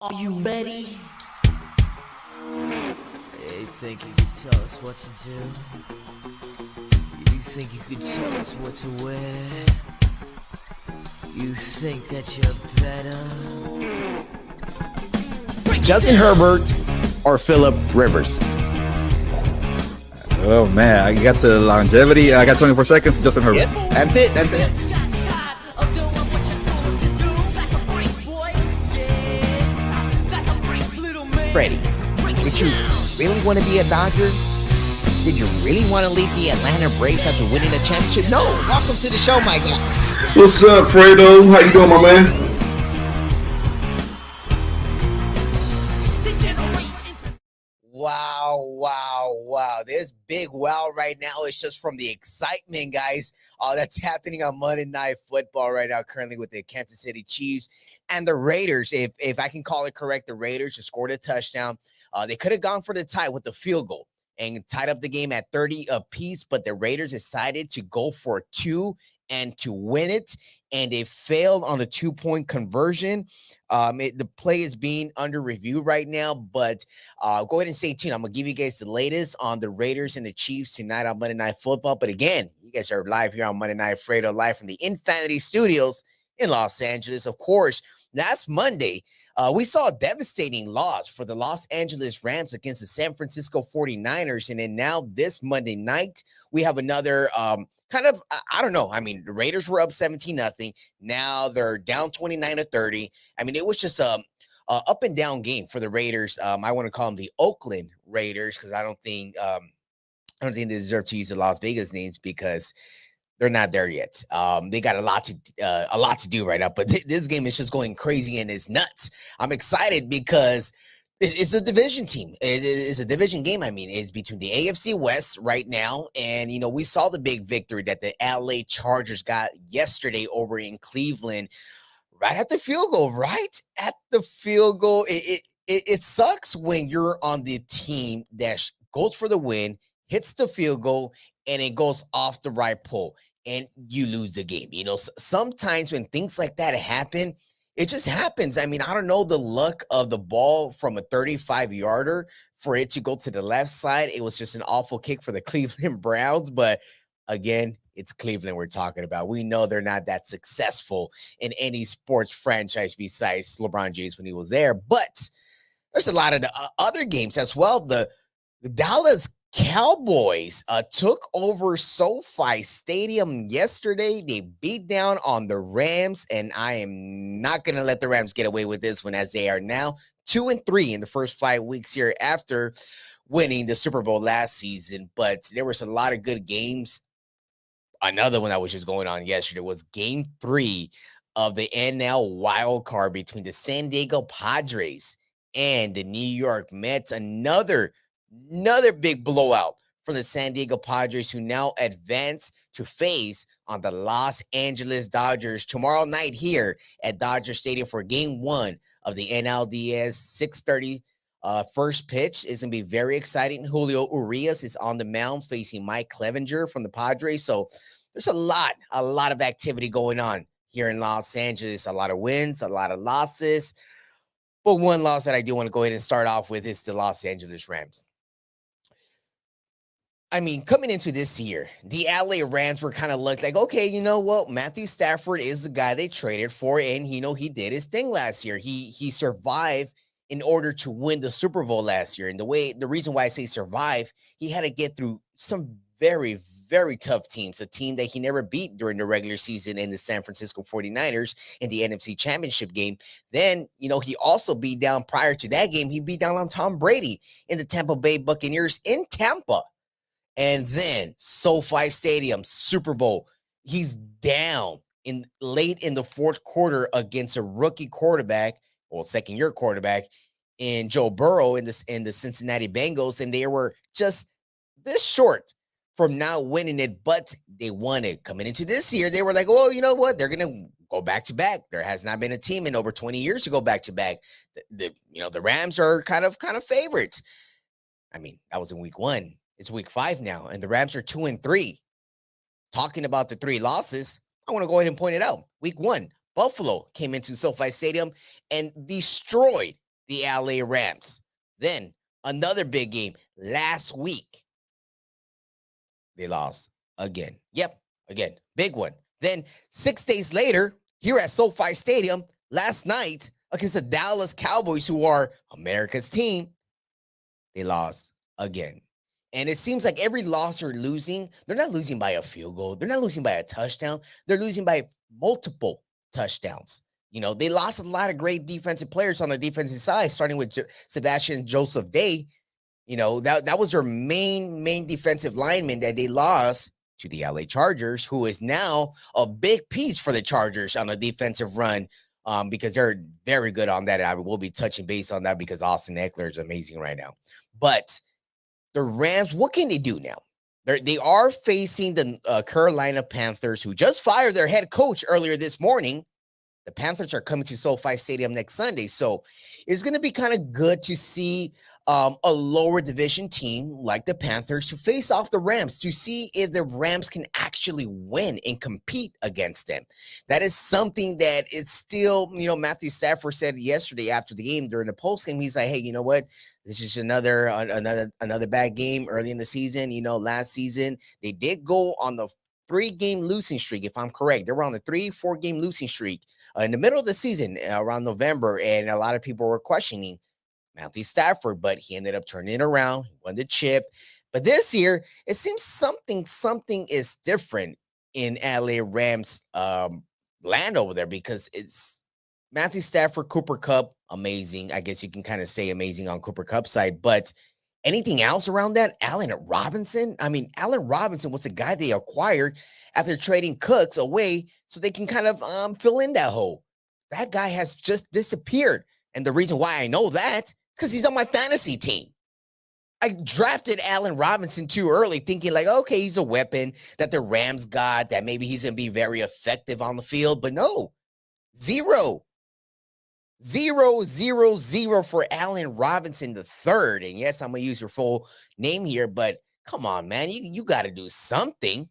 Are you ready? You think you could tell us what to do? You think you could tell us what to wear? You think that you're better? Justin Herbert or Phillip Rivers? Oh man, I got the longevity. I got 24 seconds. Justin Herbert. Yep, that's it. That's it. Freddie, did you really want to be a Dodger? Did you really want to leave the Atlanta Braves after winning a championship? No. Welcome to the show, my guy. What's up, Fredo? How you doing, my man? Wow. This big wow right now is just from the excitement, guys. That's happening on Monday Night Football right now, currently with the Kansas City Chiefs and the Raiders. If I can call it correct, the Raiders just scored a touchdown. They could have gone for the tie with the field goal and tied up the game at 30 apiece, but the Raiders decided to go for two and to win it, and they failed on the 2-point conversion. The play is being under review right now, but go ahead and stay tuned. I'm going to give you guys the latest on the Raiders and the Chiefs tonight on Monday Night Football. But again, you guys are live here on Monday Night Fredo, live from the Infanity Studios in Los Angeles. Of course, last Monday, we saw a devastating loss for the Los Angeles Rams against the San Francisco 49ers. And then now this Monday night, we have another I don't know. I mean, the Raiders were up 17-0. Now they're down 29-30. I mean, it was just a up and down game for the Raiders. I want to call them the Oakland Raiders because I don't think they deserve to use the Las Vegas names because they're not there yet. They got a lot to do right now. But this game is just going crazy and it's nuts. I'm excited because it's a division team. It's a division game. I mean, it's between the AFC West right now. And, we saw the big victory that the LA Chargers got yesterday over in Cleveland, right at the field goal, right at the field goal. It sucks when you're on the team that goes for the win, hits the field goal, and it goes off the right pole and you lose the game. Sometimes when things like that happen, it just happens. I mean, I don't know the luck of the ball from a 35-yarder for it to go to the left side. It was just an awful kick for the Cleveland Browns. But again, it's Cleveland we're talking about. We know they're not that successful in any sports franchise besides LeBron James when he was there. But there's a lot of the other games as well. The Dallas Cowboys took over SoFi Stadium yesterday. They beat down on the Rams, and I am not going to let the Rams get away with this one as they are now 2-3 in the first 5 weeks here after winning the Super Bowl last season. But there was a lot of good games. Another one that was just going on yesterday was Game 3 of the NL wild card between the San Diego Padres and the New York Mets. Another big blowout from the San Diego Padres, who now advance to face on the Los Angeles Dodgers tomorrow night here at Dodger Stadium for Game 1 of the NLDS 6:30 first pitch. Is going to be very exciting. Julio Urias is on the mound facing Mike Clevenger from the Padres. So there's a lot of activity going on here in Los Angeles. A lot of wins, a lot of losses. But one loss that I do want to go ahead and start off with is the Los Angeles Rams. I mean, coming into this year, the LA Rams were kind of looked like, okay, you know what? Matthew Stafford is the guy they traded for, and he did his thing last year. He survived in order to win the Super Bowl last year. And the reason why I say survive, he had to get through some very, very tough teams, a team that he never beat during the regular season in the San Francisco 49ers in the NFC Championship game. Then, he also beat down prior to that game. He beat down on Tom Brady in the Tampa Bay Buccaneers in Tampa. And then SoFi Stadium, Super Bowl, he's down late in the fourth quarter against a rookie quarterback, second-year quarterback, in Joe Burrow in the Cincinnati Bengals, and they were just this short from not winning it, but they won it. Coming into this year, they were like, well, you know what? They're going to go back-to-back. There has not been a team in over 20 years to go back-to-back. The Rams are kind of favorites. I mean, that was in week 1. It's week 5 now, and the Rams are 2-3. Talking about the 3 losses, I want to go ahead and point it out. Week 1, Buffalo came into SoFi Stadium and destroyed the LA Rams. Then another big game last week. They lost again. Yep, again, big one. Then 6 days later, here at SoFi Stadium, last night against the Dallas Cowboys, who are America's team, they lost again. And it seems like every loss they're losing, they're not losing by a field goal. They're not losing by a touchdown. They're losing by multiple touchdowns. You know, they lost a lot of great defensive players on the defensive side, starting with Sebastian Joseph Day. You know, that was their main defensive lineman that they lost to the LA Chargers, who is now a big piece for the Chargers on a defensive run, because they're very good on that. I will be touching base on that because Austin Eckler is amazing right now. But the Rams, what can they do now? They are facing the Carolina Panthers, who just fired their head coach earlier this morning. The Panthers are coming to SoFi Stadium next Sunday. So it's going to be kind of good to see a lower division team like the Panthers to face off the Rams, to see if the Rams can actually win and compete against them. That is something that it's still, you know, Matthew Stafford said yesterday after the game during the post game. He's like, hey, you know what? This is another bad game early in the season. You know, last season they did go on the 3-game losing streak, if I'm correct. They were on the 3-4 game losing streak in the middle of the season around November, and a lot of people were questioning Matthew Stafford, but he ended up turning it around. He won the chip. But this year, it seems something is different in LA Rams land over there, because it's Matthew Stafford, Cooper Kupp, amazing. I guess you can kind of say amazing on Cooper Kupp's side, but anything else around that? Allen Robinson? I mean, Allen Robinson was a guy they acquired after trading Cooks away so they can kind of fill in that hole. That guy has just disappeared. And the reason why I know that is because he's on my fantasy team. I drafted Allen Robinson too early, thinking like, okay, he's a weapon that the Rams got, that maybe he's going to be very effective on the field. But no, 0 for Allen Robinson III. And yes, I'm going to use your full name here, but come on, man. You got to do something.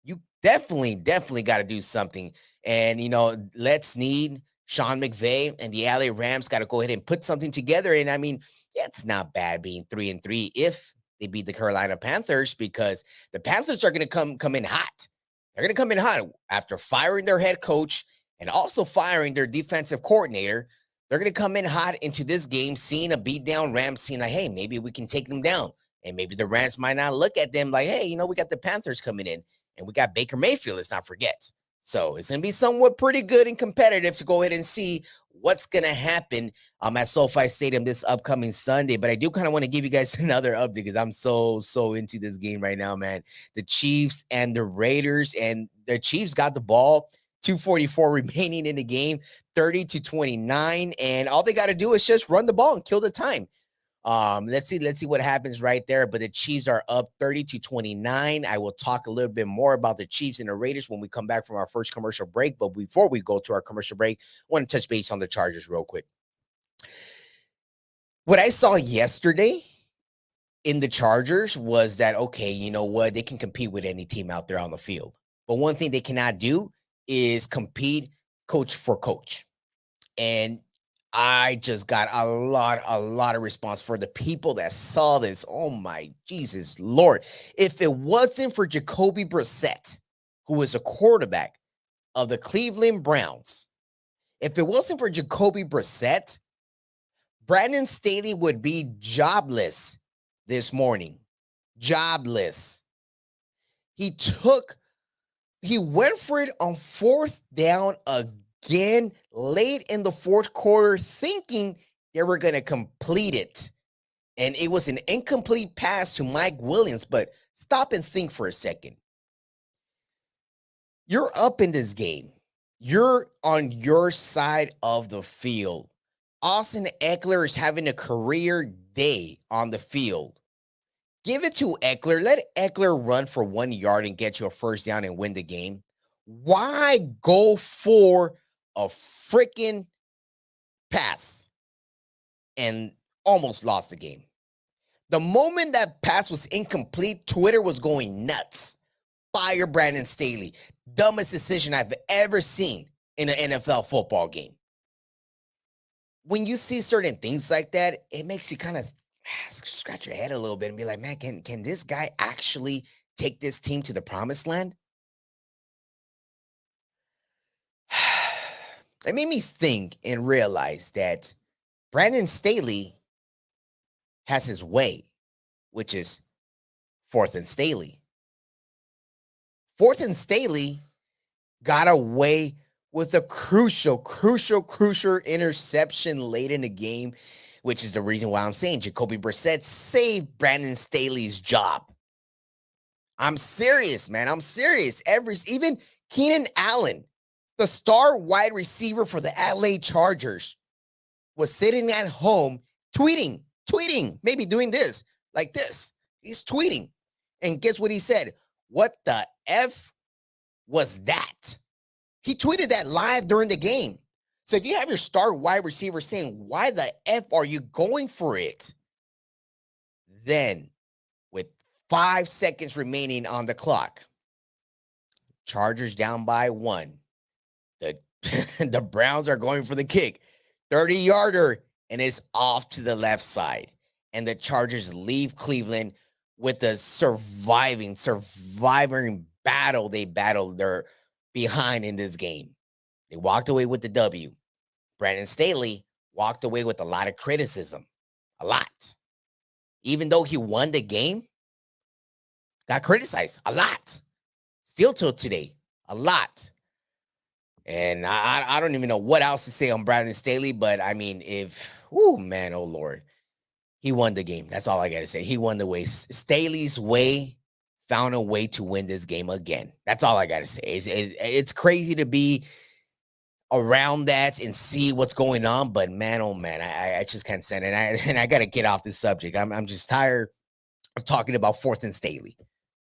You definitely got to do something. And, you know, let's need Sean McVay and the LA Rams got to go ahead and put something together. And I mean, yeah, it's not bad being 3-3 if they beat the Carolina Panthers, because the Panthers are going to come in hot. They're going to come in hot after firing their head coach and also firing their defensive coordinator. They're going to come in hot into this game, seeing a beat down Rams, seeing like, hey, maybe we can take them down. And maybe the Rams might not look at them like, hey, you know, we got the Panthers coming in and we got Baker Mayfield, let's not forget. So it's going to be somewhat pretty good and competitive to go ahead and see what's going to happen at SoFi Stadium this upcoming Sunday. But I do kind of want to give you guys another update because I'm so into this game right now, man. The Chiefs and the Raiders, and the Chiefs got the ball, 2:44 remaining in the game, 30-29. And all they got to do is just run the ball and kill the time. Let's see what happens right there. But the Chiefs are up 30-29. I will talk a little bit more about the Chiefs and the Raiders when we come back from our first commercial break. But before we go to our commercial break, I want to touch base on the Chargers real quick. What I saw yesterday in the Chargers was that, okay, you know what? They can compete with any team out there on the field. But one thing they cannot do is compete coach for coach. And I just got a lot of response for the people that saw this. Oh my Jesus Lord. If it wasn't for Jacoby Brissett, who was a quarterback of the Cleveland Browns, if it wasn't for Jacoby Brissett, Brandon Staley would be jobless this morning. Jobless. He went for it on 4th down again late in the 4th quarter, thinking they were going to complete it. And it was an incomplete pass to Mike Williams. But stop and think for a second. You're up in this game. You're on your side of the field. Austin Eckler is having a career day on the field. Give it to Eckler. Let Eckler run for 1 yard and get you a first down and win the game. Why go for a freaking pass and almost lost the game? The moment that pass was incomplete, Twitter was going nuts. Fire Brandon Staley. Dumbest decision I've ever seen in an NFL football game. when you see certain things like that, it makes you kind of scratch your head a little bit and be like, man, can this guy actually take this team to the promised land? It made me think and realize that Brandon Staley has his way, which is 4th and Staley. 4th and Staley got away with a crucial interception late in the game, which is the reason why I'm saying Jacoby Brissett saved Brandon Staley's job. I'm serious, man. I'm serious. Even Keenan Allen, the star wide receiver for the LA Chargers, was sitting at home tweeting, maybe doing this, like this. He's tweeting. And guess what he said? What the F was that? He tweeted that live during the game. So if you have your star wide receiver saying, why the F are you going for it? Then with 5 seconds remaining on the clock, Chargers down by 1. The Browns are going for the kick. 30-yarder, and it's off to the left side. And the Chargers leave Cleveland with a surviving battle they battled their behind in this game. They walked away with the W. Brandon Staley walked away with a lot of criticism. A lot. Even though he won the game, got criticized a lot. Still till today, a lot. And I don't even know what else to say on Brandon Staley, but I mean, oh Lord, he won the game. That's all I got to say. He won the way. Staley's way found a way to win this game again. That's all I got to say. It's crazy to be around that and see what's going on, but man, oh man, I just can't stand it. And I got to get off this subject. I'm just tired of talking about 4th and Staley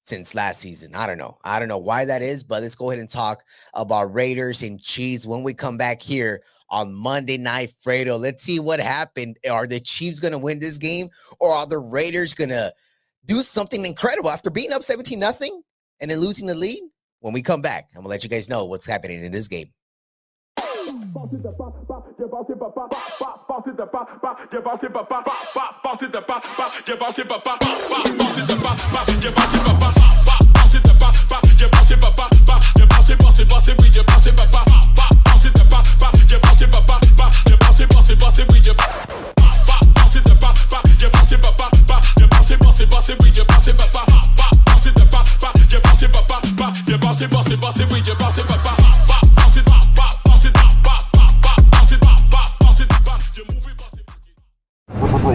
since last season. I don't know why that is, but let's go ahead and talk about Raiders and Chiefs when we come back here on Monday Night Fredo. Let's see what happened. Are the Chiefs going to win this game, or are the Raiders going to do something incredible after being up 17-0 and then losing the lead? When we come back, I'm going to let you guys know what's happening in this game.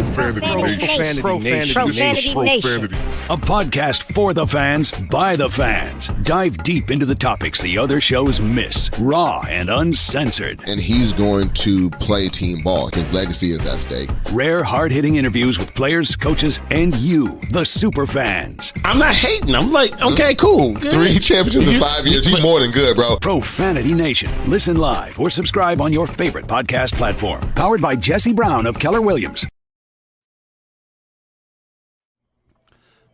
Profanity Nation. A podcast for the fans, by the fans. Dive deep into the topics the other shows miss. Raw and uncensored. And he's going to play team ball. His legacy is at stake. Rare, hard-hitting interviews with players, coaches, and you, the super fans. I'm not hating. I'm like, okay, cool. Good. 3 championships in 5 years. You're more than good, bro. Profanity Nation. Listen live or subscribe on your favorite podcast platform. Powered by Jesse Brown of Keller Williams.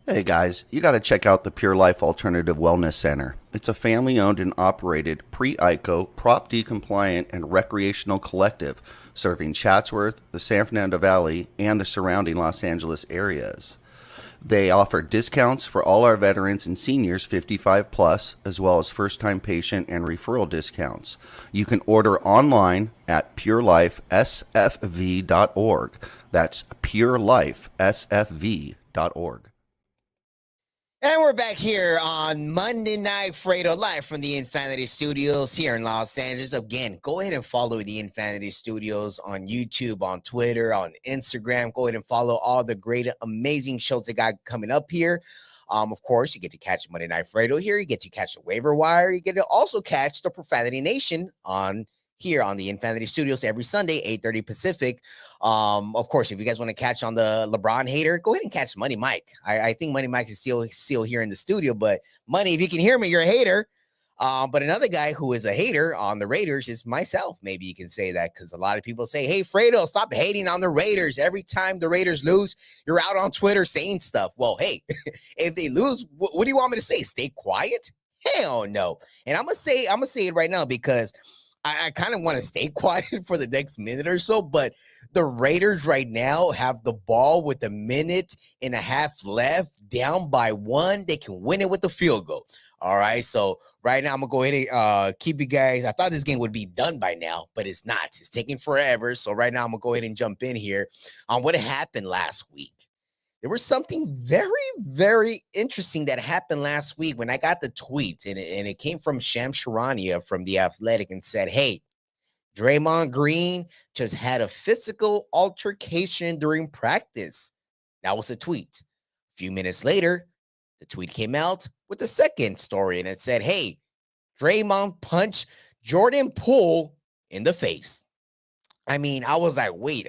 Hey guys, you got to check out the Pure Life Alternative Wellness Center. It's a family-owned and operated pre-ICO, Prop D compliant, and recreational collective serving Chatsworth, the San Fernando Valley, and the surrounding Los Angeles areas. They offer discounts for all our veterans and seniors 55 plus, as well as first-time patient and referral discounts. You can order online at purelifesfv.org. That's purelifesfv.org. And we're back here on Monday Night Fredo, live from the Infanity Studios here in Los Angeles. Again, go ahead and follow the Infanity Studios on YouTube, on Twitter, on Instagram. Go ahead and follow all the great, amazing shows they got coming up here. Of course, you get to catch Monday Night Fredo here. You get to catch the Waiver Wire. You get to also catch the Profanity Nation here on the Infanity Studios every Sunday, 8:30 Pacific. Of course, if you guys want to catch on the LeBron hater, go ahead and catch Money Mike. I think Money Mike is still here in the studio, but Money, if you can hear me, you're a hater. But another guy who is a hater on the Raiders is myself. Maybe you can say that, because a lot of people say, hey, Fredo, stop hating on the Raiders. Every time the Raiders lose, you're out on Twitter saying stuff. Well, hey, if they lose, what do you want me to say? Stay quiet? Hell no. And I'm gonna say it right now, because I kind of want to stay quiet for the next minute or so, but the Raiders right now have the ball with a minute and a half left, down by 1. They can win it with the field goal. All right, so right now I'm going to go ahead and keep you guys. I thought this game would be done by now, but it's not. It's taking forever. So right now I'm going to go ahead and jump in here on what happened last week. There was something very, very interesting that happened last week when I got the tweet, and it came from Shams Charania from The Athletic and said, hey, Draymond Green just had a physical altercation during practice. That was a tweet. A few minutes later, the tweet came out with the second story, and it said, hey, Draymond punched Jordan Poole in the face. I mean, I was like, wait.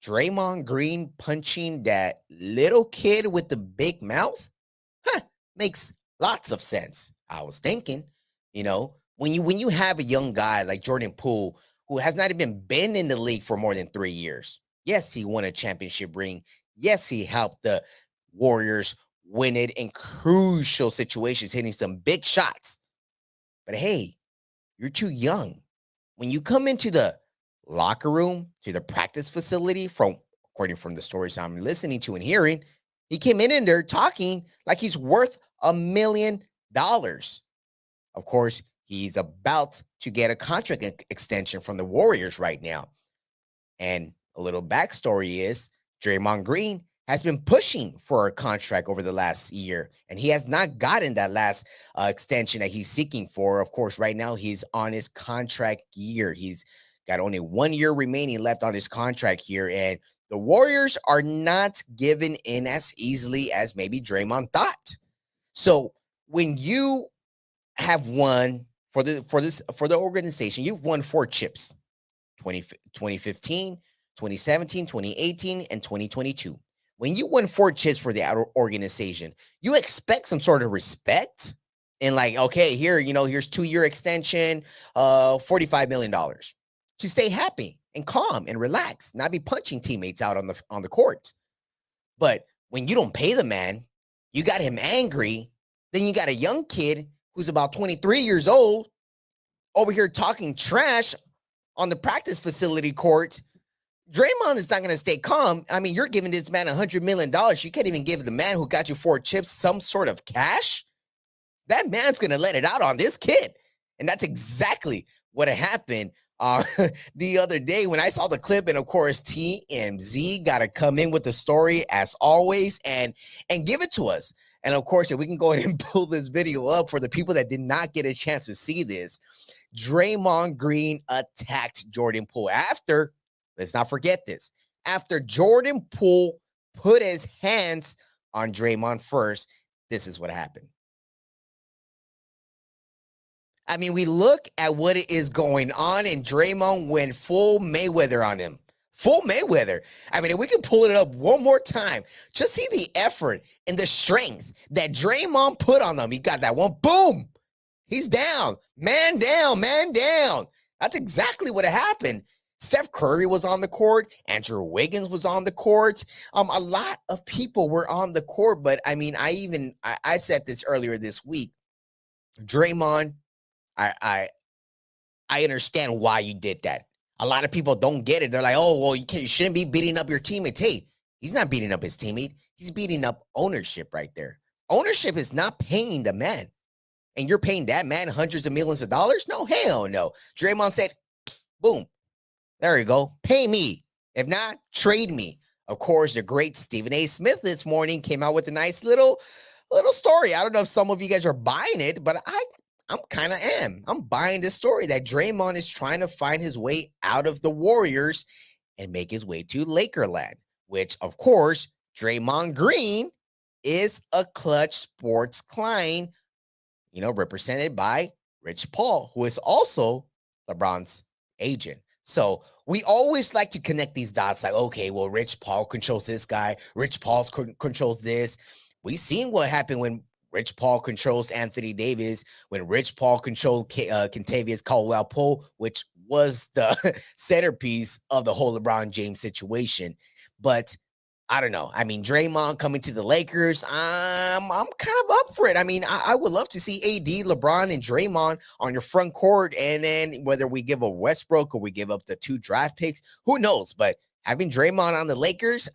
Draymond Green punching that little kid with the big mouth? Makes lots of sense. I was thinking, when you have a young guy like Jordan Poole, who has not even been in the league for more than 3 years. Yes, he won a championship ring. Yes, he helped the Warriors win it in crucial situations, hitting some big shots. But hey, you're too young. When you come into the locker room, to the practice facility, according from the stories I'm listening to and hearing, he came in there talking like he's worth $1 million. Of course, he's about to get a contract extension from the Warriors right now. And a little backstory is Draymond Green has been pushing for a contract over the last year, and he has not gotten that last extension that he's seeking for. Of course, right now he's on his contract year. He's got only 1 year remaining left on his contract here, and the Warriors are not giving in as easily as maybe Draymond thought. So when you have won for the organization, you've won 4 chips: 2015, 2017, 2018, and 2022. When you won 4 chips for the organization, you expect some sort of respect. And like, okay, here's 2-year extension, $45 million. To stay happy and calm and relax, not be punching teammates out on the court. But when you don't pay the man, you got him angry, then you got a young kid who's about 23 years old over here talking trash on the practice facility court. Draymond is not going to stay calm. I mean, you're giving this man $100 million. You can't even give the man who got you 4 chips some sort of cash. That man's going to let it out on this kid. And that's exactly what happened the other day when I saw the clip. And of course, TMZ got to come in with the story as always and give it to us. And of course, if we can go ahead and pull this video up for the people that did not get a chance to see this, Draymond Green attacked Jordan Poole after, let's not forget this, after Jordan Poole put his hands on Draymond first. This is what happened. I mean, we look at what is going on, and Draymond went full Mayweather on him. Full Mayweather. I mean, if we can pull it up one more time, just see the effort and the strength that Draymond put on him. He got that one. Boom. He's down. Man down. Man down. That's exactly what happened. Steph Curry was on the court. Andrew Wiggins was on the court. A lot of people were on the court, but I mean, I said this earlier this week. Draymond, I understand why you did that. A lot of people don't get it. They're like, oh, well, you shouldn't be beating up your teammates. Hey, he's not beating up his teammate. He's beating up ownership right there. Ownership is not paying the man. And you're paying that man hundreds of millions of dollars? No, hell no. Draymond said, boom, there you go. Pay me. If not, trade me. Of course, the great Stephen A. Smith this morning came out with a nice little story. I don't know if some of you guys are buying it, but I'm kind of am. I'm buying this story that Draymond is trying to find his way out of the Warriors and make his way to Lakerland, which, of course, Draymond Green is a Clutch Sports client, represented by Rich Paul, who is also LeBron's agent. So we always like to connect these dots like, okay, well, Rich Paul controls this guy. Rich Paul controls this. We've seen what happened when Rich Paul controls Anthony Davis, when Rich Paul controlled Kentavious Caldwell-Pope, which was the centerpiece of the whole LeBron James situation. But I don't know. I mean, Draymond coming to the Lakers, I'm kind of up for it. I mean, I would love to see AD, LeBron, and Draymond on your front court, and then whether we give up Westbrook or we give up the 2 draft picks, who knows? But having Draymond on the Lakers,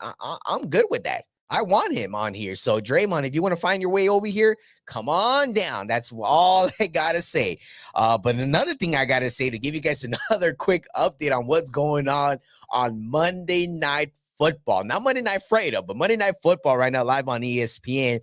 I'm good with that. I want him on here. So, Draymond, if you want to find your way over here, come on down. That's all I got to say. But another thing I got to say to give you guys another quick update on what's going on Monday Night Football. Not Monday Night Fredo, but Monday Night Football right now live on ESPN.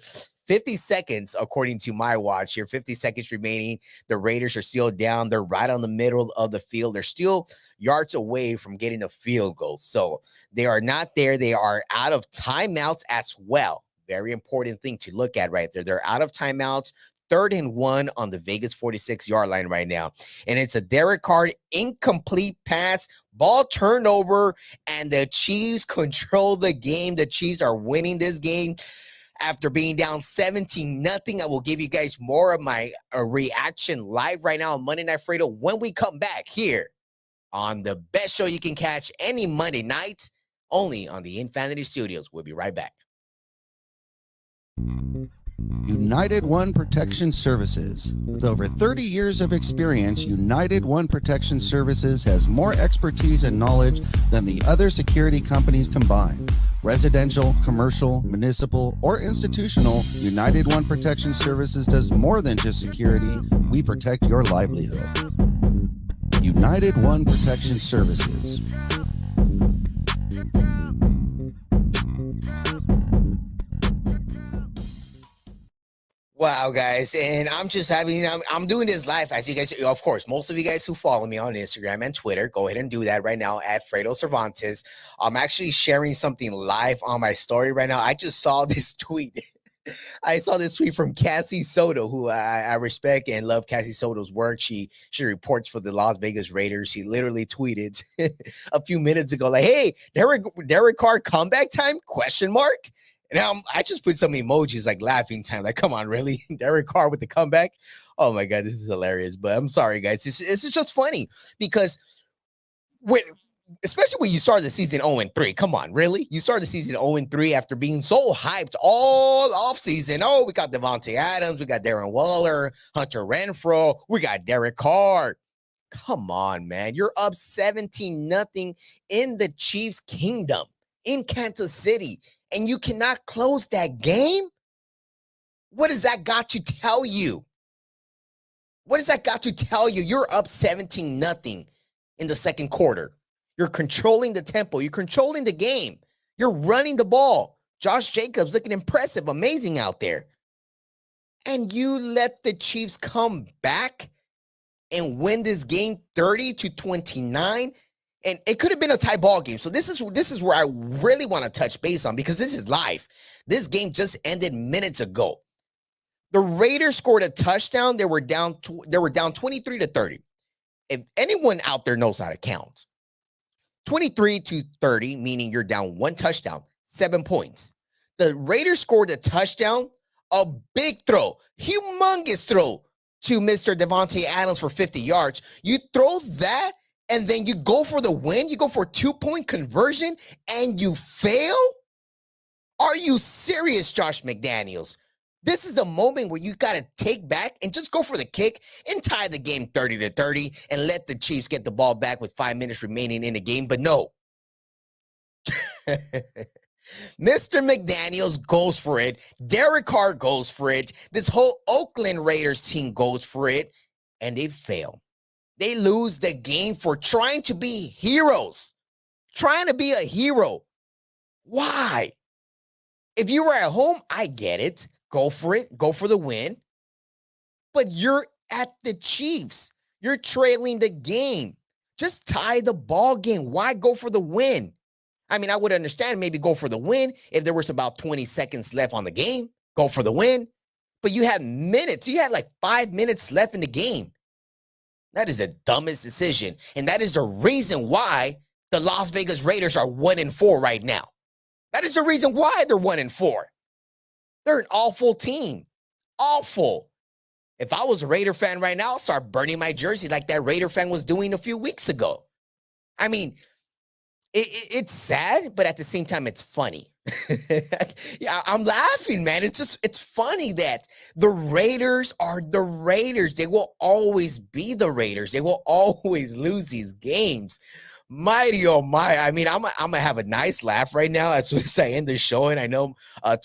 50 seconds, according to my watch here, 50 seconds remaining. The Raiders are still down. They're right on the middle of the field. They're still yards away from getting a field goal. So they are not there. They are out of timeouts as well. Very important thing to look at right there. They're out of timeouts. 3rd and 1 on the Vegas 46-yard line right now. And it's a Derek Carr incomplete pass, ball turnover, and the Chiefs control the game. The Chiefs are winning this game after being down 17-0. I will give you guys more of my reaction live right now on Monday Night Fredo when we come back here on the best show you can catch any Monday night, only on the Infanity Studios. We'll be right back. United One Protection Services. With over 30 years of experience, United One Protection Services has more expertise and knowledge than the other security companies combined. Residential, commercial, municipal, or institutional, United One Protection Services does more than just security. We protect your livelihood. United One Protection Services. Wow, guys. And I'm doing this live, as you guys, of course, most of you guys who follow me on Instagram and Twitter, go ahead and do that right now at Fredo Cervantes. I'm actually sharing something live on my story right now. I just saw this tweet. I saw this tweet from Cassie Soto, who I respect and love Cassie Soto's work. She reports for the Las Vegas Raiders. She literally tweeted a few minutes ago, like, hey, Derek Carr comeback time, ? And I just put some emojis like laughing time. Like, come on, really? Derek Carr with the comeback? Oh, my God, this is hilarious. But I'm sorry, guys. It's just funny because especially when you start the season 0-3. Come on, really? You start the season 0-3 after being so hyped all offseason. Oh, we got Devontae Adams. We got Darren Waller, Hunter Renfrow. We got Derek Carr. Come on, man. You're up 17-0 in the Chiefs' kingdom in Kansas City, and you cannot close that game? What does that got to tell you? What does that got to tell you? You're up 17-0 in the second quarter. You're controlling the tempo. You're controlling the game. You're running the ball. Josh Jacobs looking impressive, amazing out there. And you let the Chiefs come back and win this game 30-29. And it could have been a tie ball game. So this is where I really want to touch base on, because this is live. This game just ended minutes ago. The Raiders scored a touchdown. They were down 23-30. If anyone out there knows how to count, 23-30, meaning you're down 1 touchdown, 7 points. The Raiders scored a touchdown, a big throw, humongous throw to Mr. Devontae Adams for 50 yards. You throw that, and then you go for the win. You go for a 2-point conversion, and you fail? Are you serious, Josh McDaniels? This is a moment where you got to take back and just go for the kick and tie the game 30-30 and let the Chiefs get the ball back with 5 minutes remaining in the game. But no. Mr. McDaniels goes for it. Derek Carr goes for it. This whole Oakland Raiders team goes for it, and they fail. They lose the game for trying to be heroes. Trying to be a hero. Why? If you were at home, I get it. Go for it. Go for the win. But you're at the Chiefs. You're trailing the game. Just tie the ball game. Why go for the win? I mean, I would understand maybe go for the win if there was about 20 seconds left on the game. Go for the win. But you had minutes. You had like 5 minutes left in the game. That is the dumbest decision. And that is the reason why the Las Vegas Raiders are 1-4 right now. That is the reason why they're 1-4. They're an awful team. Awful. If I was a Raider fan right now, I'll start burning my jersey like that Raider fan was doing a few weeks ago. I mean, It's sad, but at the same time, it's funny. Yeah, I'm laughing, man. It's funny that the Raiders are the Raiders. They will always be the Raiders. They will always lose these games. Mighty oh my. I mean, I'm gonna have a nice laugh right now as soon as I end the show. And I know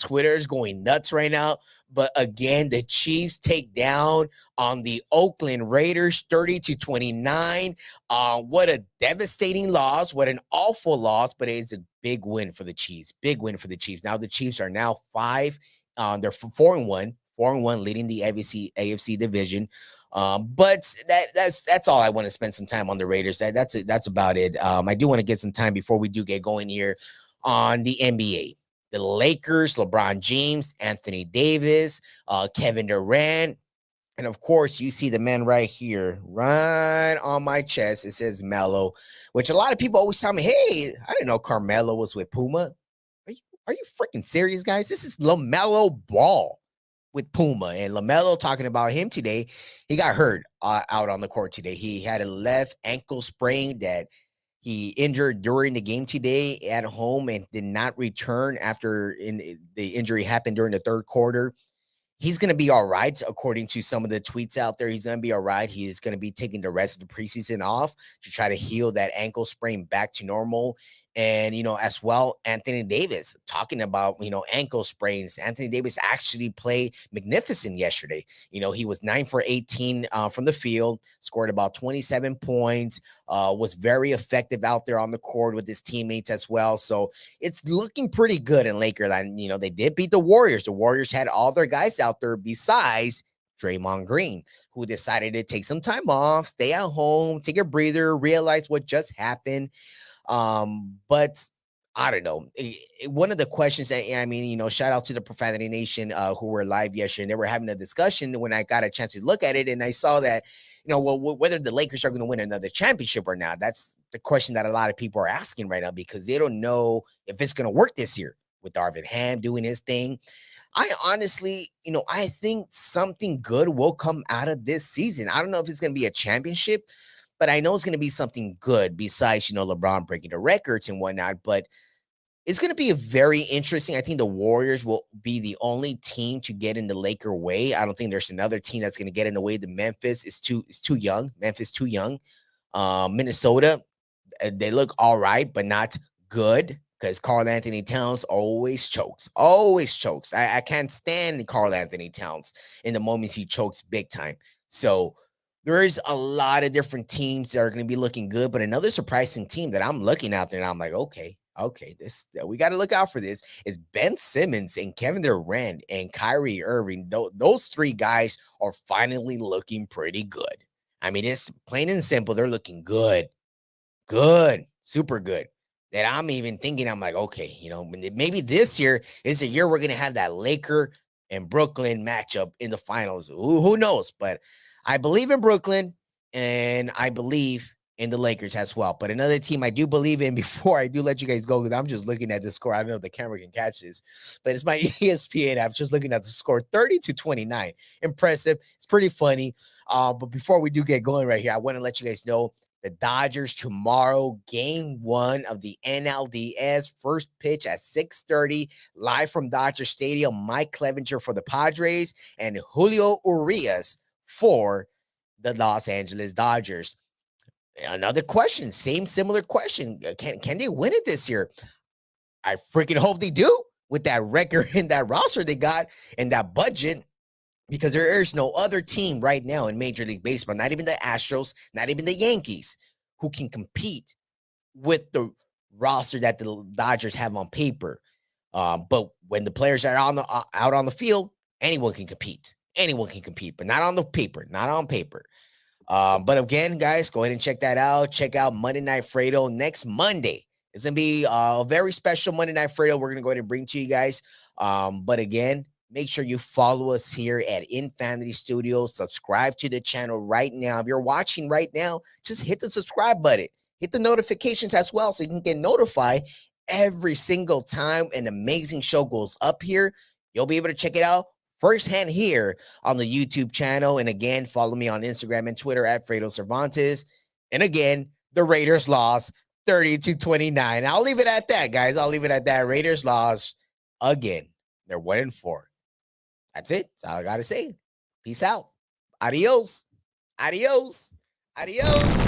Twitter is going nuts right now. But again, the Chiefs take down on the Oakland Raiders 30-29. What a devastating loss. What an awful loss, but it's a big win for the Chiefs. Big win for the Chiefs. Now the Chiefs are now 5. They're 4-1, 4-1, leading the AFC division. But that's all I want to spend some time on the Raiders. That's about it. I do want to get some time before we do get going here on the NBA. The Lakers, LeBron James, Anthony Davis, Kevin Durant. And of course, you see the man right here, right on my chest. It says Melo, which a lot of people always tell me, hey, I didn't know Carmelo was with Puma. Are you freaking serious, guys? This is LaMelo Ball with Puma. And LaMelo talking about him today. He got hurt out on the court today. He had a left ankle sprain that he injured during the game today at home and did not return after the injury happened during the third quarter. He's going to be all right, according to some of the tweets out there. He's going to be all right. He's going to be taking the rest of the preseason off to try to heal that ankle sprain back to normal. And, as well, Anthony Davis talking about, ankle sprains. Anthony Davis actually played magnificent yesterday. He was 9 for 18 from the field, scored about 27 points, was very effective out there on the court with his teammates as well. So it's looking pretty good in Lakerland. They did beat the Warriors. The Warriors had all their guys out there besides Draymond Green, who decided to take some time off, stay at home, take a breather, realize what just happened. But I don't know. One of the questions that, shout out to the Profanity Nation who were live yesterday, and they were having a discussion when I got a chance to look at it, and I saw that, whether the Lakers are going to win another championship or not. That's the question that a lot of people are asking right now because they don't know if it's going to work this year with Darvin Ham doing his thing. I honestly, I think something good will come out of this season. I don't know if it's going to be a championship, but I know it's going to be something good besides, LeBron breaking the records and whatnot. But it's going to be a very interesting. I think the Warriors will be the only team to get in the Laker way. I don't think there's another team that's going to get in the way. The Memphis is too young. Memphis too young. Minnesota, they look all right, but not good because Karl Anthony Towns always chokes. I can't stand Karl Anthony Towns in the moments he chokes big time. So there's a lot of different teams that are going to be looking good, but another surprising team that I'm looking out there and I'm like, okay, this we got to look out for this is Ben Simmons and Kevin Durant and Kyrie Irving. Those three guys are finally looking pretty good. I mean, it's plain and simple. They're looking good, super good. That I'm even thinking, I'm like, okay, maybe this year is a year we're going to have that Laker and Brooklyn matchup in the finals. Who knows? But I believe in Brooklyn, and I believe in the Lakers as well. But another team I do believe in before I do let you guys go, because I'm just looking at the score. I don't know if the camera can catch this, but it's my ESPN. I'm just looking at the score, 30-29. Impressive. It's pretty funny. But before we do get going right here, I want to let you guys know the Dodgers tomorrow, game 1 of the NLDS, first pitch at 6:30, live from Dodger Stadium. Mike Clevenger for the Padres and Julio Urias for the Los Angeles Dodgers. Another question, similar question. Can they win it this year? I freaking hope they do with that record and that roster they got and that budget, because there is no other team right now in Major League Baseball, not even the Astros, not even the Yankees, who can compete with the roster that the Dodgers have on paper. But when the players are out on the field, anyone can compete. But not on the paper, not on paper. But again, guys, go ahead and check that out. Check out Monday Night Fredo next Monday. It's going to be a very special Monday Night Fredo we're going to go ahead and bring to you guys. But again, make sure you follow us here at Infanity Studios. Subscribe to the channel right now. If you're watching right now, just hit the subscribe button. Hit the notifications as well so you can get notified every single time an amazing show goes up here. You'll be able to check it out firsthand here on the YouTube channel. And again, follow me on Instagram and Twitter at Fredo Cervantes. And again, the Raiders lost 30-29. I'll leave it at that, guys. I'll leave it at that. Raiders lost again. They're 1-4. That's it. That's all I got to say. Peace out. Adios. Adios. Adios.